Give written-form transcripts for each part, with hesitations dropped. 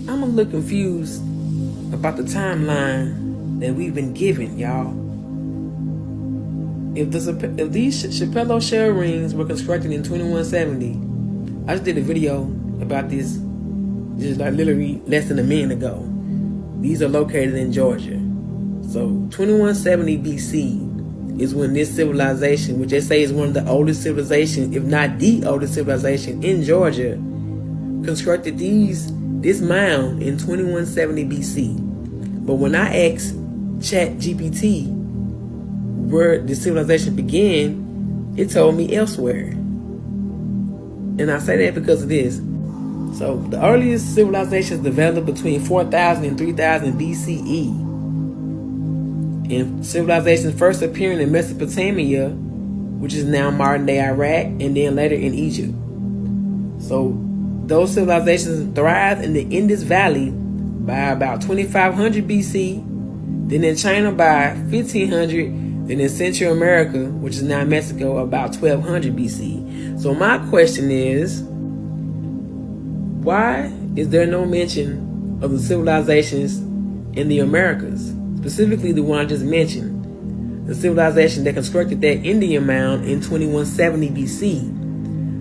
I'm a little confused about the timeline that we've been given, y'all. If these Sapelo Shell Rings were constructed in 2170, I just did a video about this just like literally less than a minute ago. These are located in Georgia. So 2170 BC is when this civilization, which they say is one of the oldest civilizations, if not the oldest civilization in Georgia, constructed this mound in 2170 BC. But when I asked ChatGPT where the civilization began, it told me elsewhere. And I say that because of this. So the earliest civilizations developed between 4000 and 3000 BCE. And civilizations first appearing in Mesopotamia, which is now modern day Iraq, and then later in Egypt. So those civilizations thrived in the Indus Valley by about 2500 BC, then in China by 1500, then in Central America, which is now Mexico, about 1200 BC. So my question is, why is there no mention of the civilizations in the Americas? Specifically the one I just mentioned, the civilization that constructed that Indian mound in 2170 BC.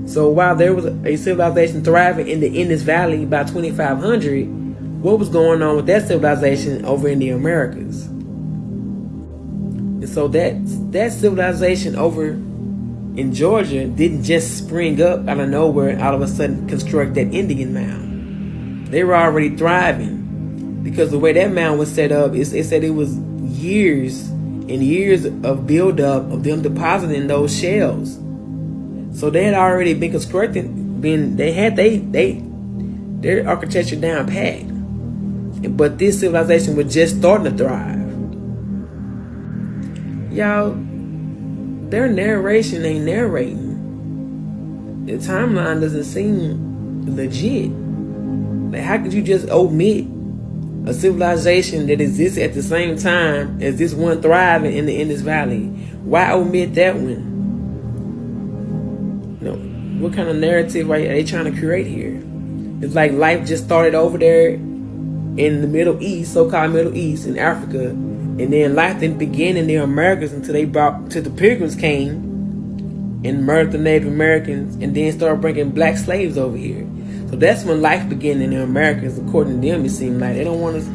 So while there was a civilization thriving in the Indus Valley by 2500, what was going on with that civilization over in the Americas? And so that civilization over in Georgia didn't just spring up out of nowhere and all of a sudden construct that Indian mound. They were already thriving because the way that mound was set up, it said it was years and years of buildup of them depositing those shells. So they had already been constructing, they had their architecture down pat. But this civilization was just starting to thrive. Y'all, their narration ain't narrating. The timeline doesn't seem legit. Like, how could you just omit a civilization that exists at the same time as this one thriving in the Indus Valley? Why omit that one? You know, what kind of narrative are they trying to create here? It's like life just started over there in the Middle East, so-called Middle East, in Africa, and then life didn't begin in the Americas until the Pilgrims came and murdered the Native Americans, and then started bringing black slaves over here. So that's when life began in the Americas, according to them. It seemed like they don't want us